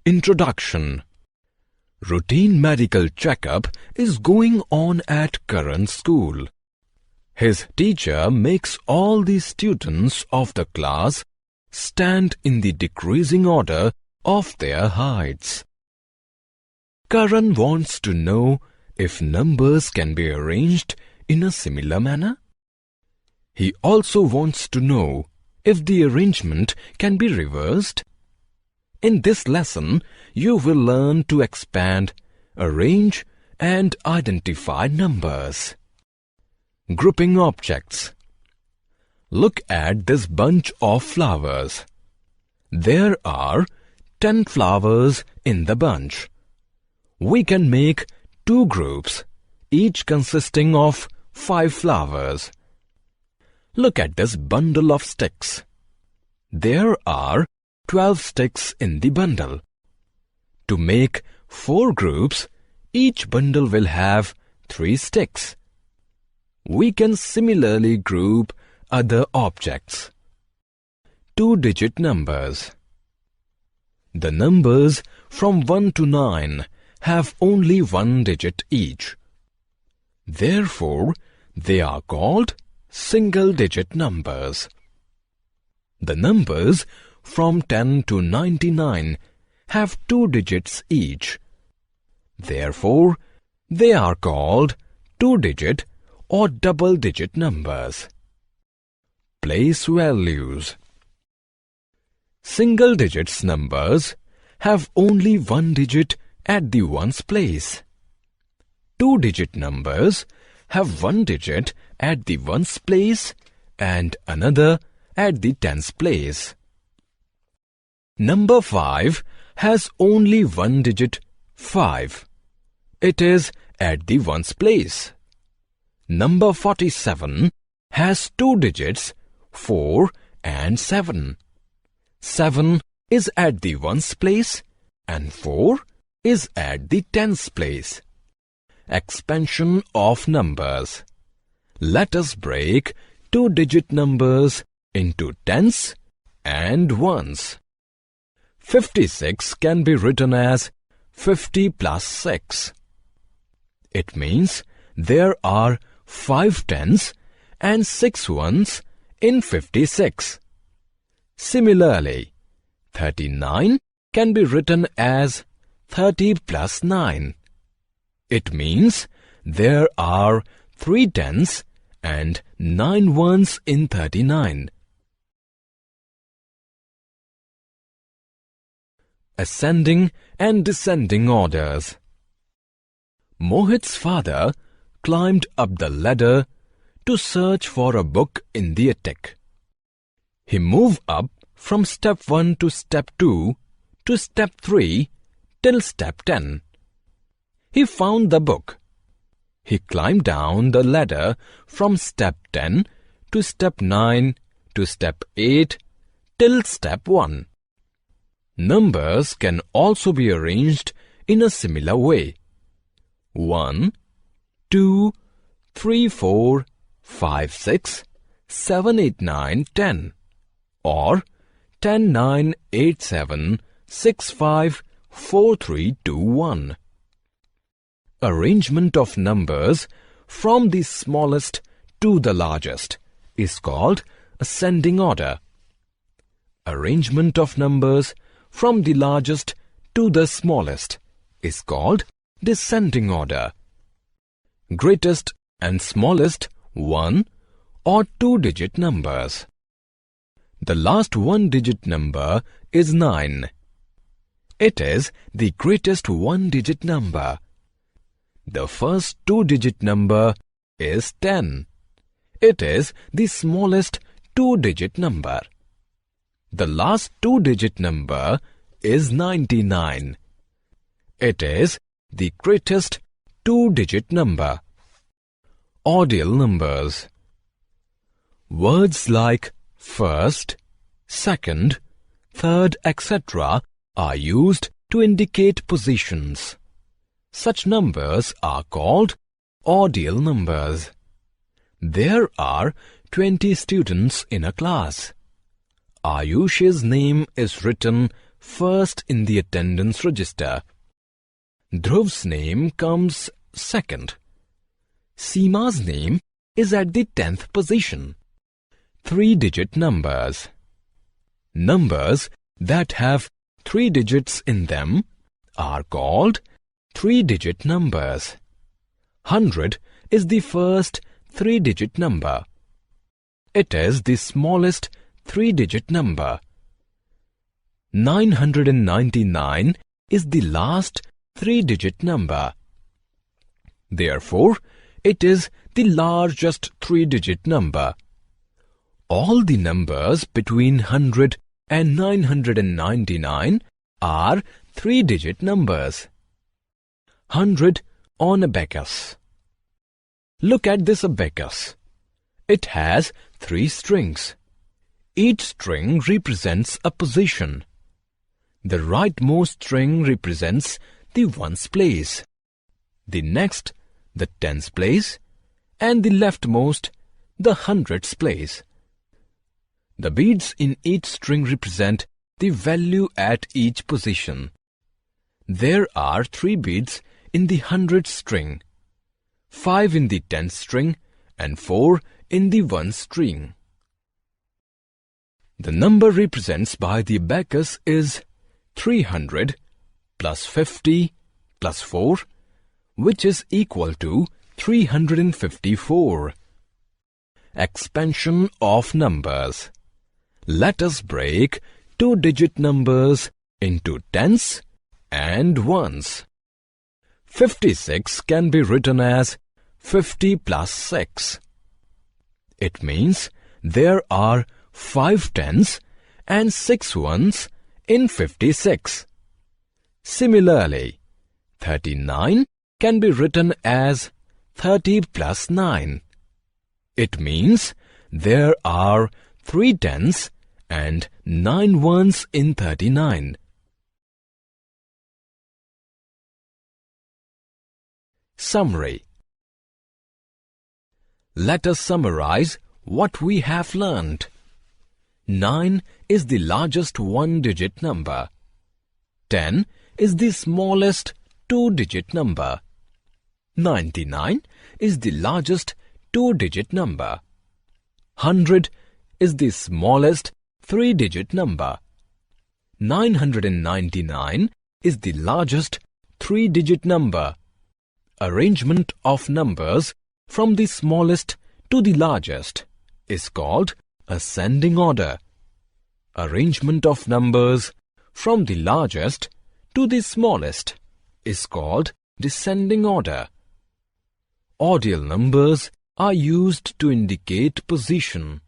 Introduction. Routine medical checkup is going on at Karan's school. His teacher makes all the students of the class stand in the decreasing order of their heights. Karan wants to know if numbers can be arranged in a similar manner. He also wants to know if the arrangement can be reversed. In this lesson, you will learn to expand, arrange, and identify numbers. Grouping objects. Look at this bunch of flowers. There are 10 flowers in the bunch. We can make 2 groups, each consisting of 5 flowers. Look at this bundle of sticks. There are 12 sticks in the bundle. To make 4 groups, each bundle will have 3 sticks. We can similarly group other objects. 2-digit numbers. The numbers from 1 to 9 have only 1 digit each. Therefore, they are called single-digit numbers. The numbers from 10 to 99 have 2 digits each. Therefore, they are called 2-digit or double-digit numbers. Place values. Single digits numbers have only 1 digit at the ones place. 2-digit numbers have 1 digit at the ones place and another at the tens place. Number 5 has only 1 digit 5. It is at the ones place. Number 47 has 2 digits 4 and 7. 7 is at the ones place and 4 is at the tens place. Expansion of numbers. Let us break 2-digit numbers into tens and ones. 56 can be written as 50 plus 6. It means there are 5 tens and 6 ones in 56. Similarly, 39 can be written as 30 plus 9. It means there are 3 tens and 9 ones in 39. Ascending and descending orders. Mohit's father climbed up the ladder to search for a book in the attic. He moved up from step 1 to step 2 to step 3 till step 10. He found the book. He climbed down the ladder from step 10 to step 9 to step 8 till step 1. Numbers can also be arranged in a similar way. 1, 2, 3, 4, 5, 6, 7, 8, 9, 10 or 10, 9, 8, 7, 6, 5, 4, 3, 2, 1. Arrangement of numbers from the smallest to the largest is called ascending order. Arrangement of numbers from the largest to the smallest is called descending order. Greatest and smallest 1 or 2-digit numbers. The last 1-digit number is 9. It is the greatest 1-digit number. The first 2-digit number is 10. It is the smallest 2-digit number. The last 2-digit number is 99. It is the greatest 2-digit number. Ordinal numbers. Words like first, second, third, etc. are used to indicate positions. Such numbers are called ordinal numbers. There are 20 students in a class. Ayush's name is written first in the attendance register. Dhruv's name comes second. Seema's name is at the 10th position. 3-digit numbers. Numbers that have 3 digits in them are called 3-digit numbers. 100 is the first 3-digit number. It is the smallest 3-digit number. 999 is the last 3-digit number. Therefore, it is the largest 3-digit number. All the numbers between 100 and 999 are 3-digit numbers. 100 on abacus. Look at this abacus. It has 3 strings. Each string represents a position. The rightmost string represents the ones place, the next the tens place, and the leftmost the hundreds place. The beads in each string represent the value at each position. There are 3 beads in the hundreds string, 5 in the tens string, and 4 in the ones string. The number represents by the abacus is 300 plus 50 plus 4, which is equal to 354. Expansion of numbers. Let us break 2-digit numbers into tens and ones. 56 can be written as 50 plus 6. It means there are 5 tens and 6 ones in 56. Similarly, 39 can be written as 30 plus 9. It means there are 3 tens and 9 ones in 39. Summary. Let us summarize what we have learned. 9 is the largest 1-digit number. 10 is the smallest 2-digit number. 99 is the largest 2-digit number. 100 is the smallest 3-digit number. 999 is the largest 3-digit number. Arrangement of numbers from the smallest to the largest is called ascending order. Arrangement of numbers from the largest to the smallest is called descending order. Ordinal numbers are used to indicate position.